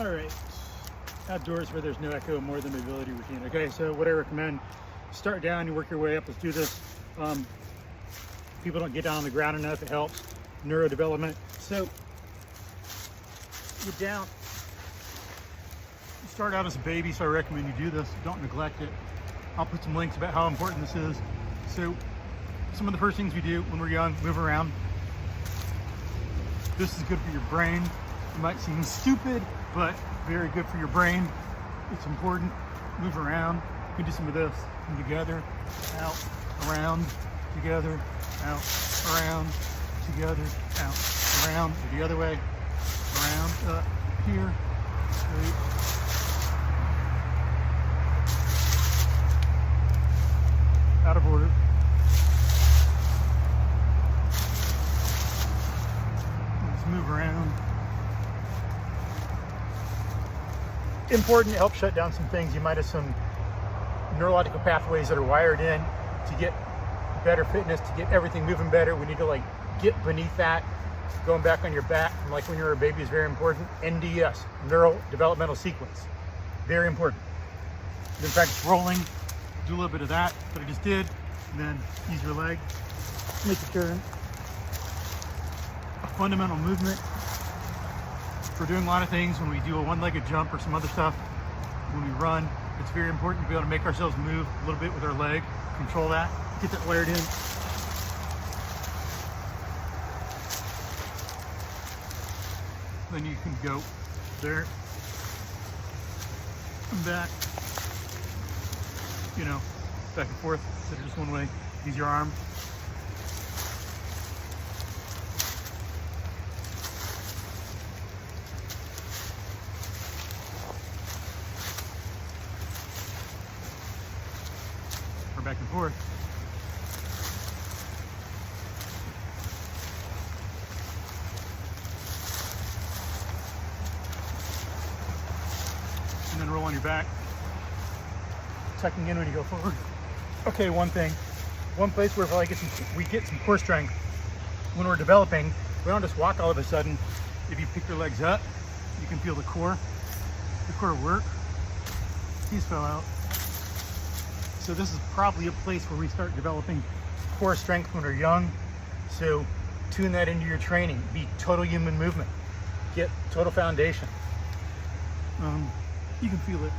All right, outdoors where there's no echo, more than mobility routine. Okay, so what I recommend, start down, you work your way up. Let's do this. People don't get down on the ground enough. It helps neurodevelopment. So get down. You start out as a baby, so I recommend you do this. Don't neglect it. I'll put some links about how important this is. So some of the first things we do when we're young, move around. This is good for your brain. It might seem stupid, but very good for your brain. It's important. Move around. You can do some of this. Come together, out, around, together, out, around, together, out, around, or the other way, around, up, here, straight. Out of order. Let's move around. Important, it helps shut down some things. You might have some neurological pathways that are wired in to get better fitness, to get everything moving better. We need to like get beneath that. Going back on your back from like when you were a baby is very important. NDS, neural developmental sequence, very important. Then practice rolling, do a little bit of that I just did, and then use your leg, make a turn. A fundamental movement. We're doing a lot of things when we do a one-legged jump or some other stuff. When we run, it's very important to be able to make ourselves move a little bit with our leg, control that, get that wired in. Then you can go there and back, you know, back and forth instead of just one way. Use your arm. Or back and forth. And then roll on your back, tucking in when you go forward. Okay, one place where we get some core strength when we're developing. We don't just walk all of a sudden. If you pick your legs up, you can feel the core work. These fell out. So this is probably a place where we start developing core strength when we're young. So tune that into your training. Be total human movement. Get total foundation. You can feel it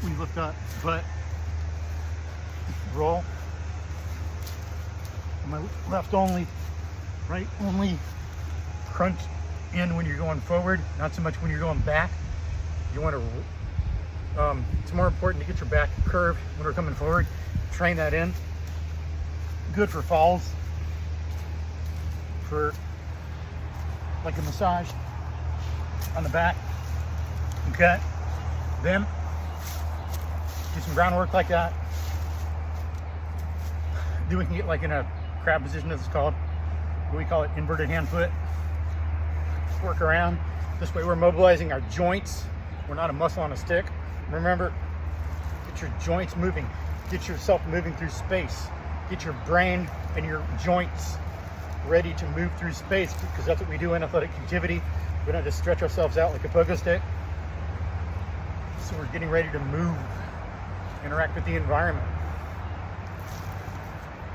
when you lift up, but roll. On my left only, right only. Crunch in when you're going forward, not so much when you're going back. You want to, it's more important to get your back curved when we're coming forward. Train that in. Good for falls, for like a massage on the back. Okay. Then do some groundwork like that. Then we can get like in a crab position, as it's called. We call it inverted hand foot. Work around. This way we're mobilizing our joints. We're not a muscle on a stick. Remember, get your joints moving. Get yourself moving through space. Get your brain and your joints ready to move through space, because that's what we do in athletic activity. We don't just stretch ourselves out like a pogo stick. So we're getting ready to move, interact with the environment.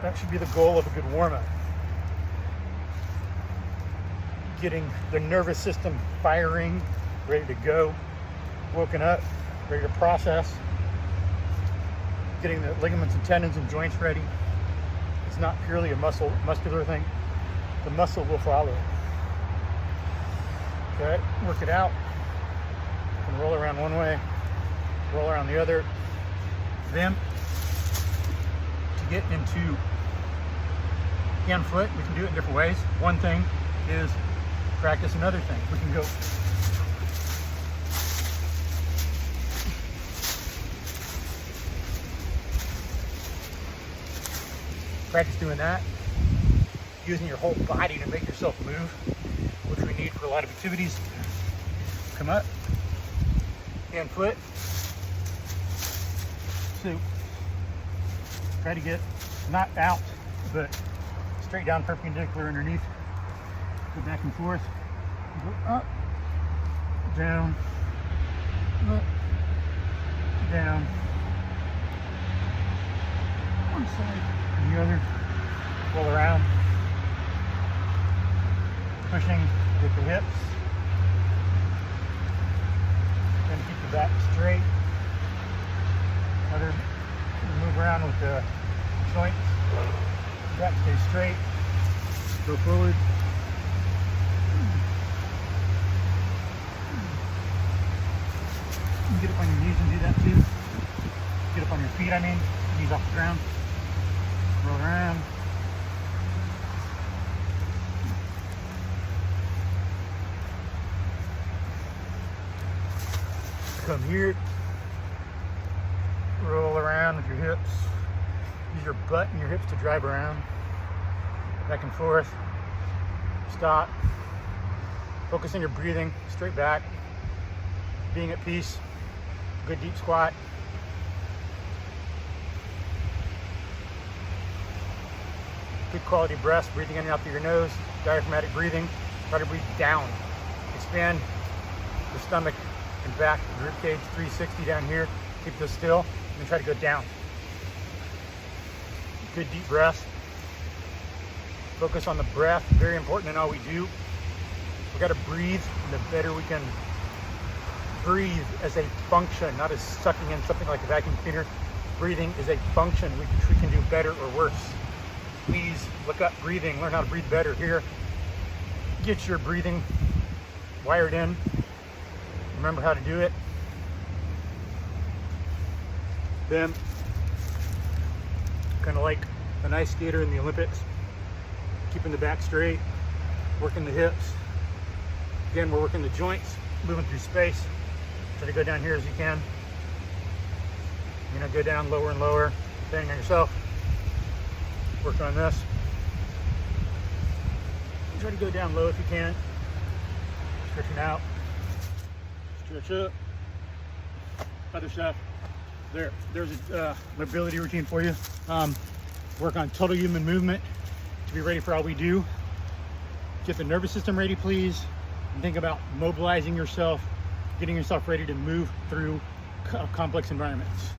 That should be the goal of a good warm-up. Getting the nervous system firing, ready to go, woken up, ready to process. Getting the ligaments and tendons and joints ready. It's not purely a muscular thing. The muscle will follow. Okay, work it out. You can roll around one way, roll around the other. Then, to get into hand foot, we can do it in different ways. One thing is practice another thing. We can go practice doing that, using your whole body to make yourself move, which we need for a lot of activities. Come up, hand foot. So try to get not out, but straight down, perpendicular underneath. Go back and forth. Go up, down, Up, down, one side and the other, roll around, pushing with the hips, then keep the back straight. Other move around with the joints, back stay straight, go forward. Get up on your knees and do that too. Get up on your feet, I mean, knees off the ground. Roll around. Come here. Roll around with your hips. Use your butt and your hips to drive around. Back and forth. Stop. Focus on your breathing, straight back. Being at peace. Good deep squat. Good quality breaths, breathing in and out through your nose. Diaphragmatic breathing. Try to breathe down. Expand the stomach and back, the rib cage, 360 down here. Keep this still, and then try to go down. Good deep breaths. Focus on the breath, very important in all we do. We gotta breathe, and the better we can breathe as a function, not as sucking in something like a vacuum cleaner. Breathing is a function, which we can do better or worse. Please look up breathing, learn how to breathe better here. Get your breathing wired in. Remember how to do it. Then, kind of like an ice skater in the Olympics, keeping the back straight, working the hips. Again, we're working the joints, moving through space. Try to go down here as you can. Go down lower and lower, depending on yourself. Work on this. Try to go down low if you can. Stretching out. Stretch up. Other stuff. There's a mobility routine for you. Work on total human movement to be ready for all we do. Get the nervous system ready, please. And think about mobilizing yourself, getting yourself ready to move through complex environments.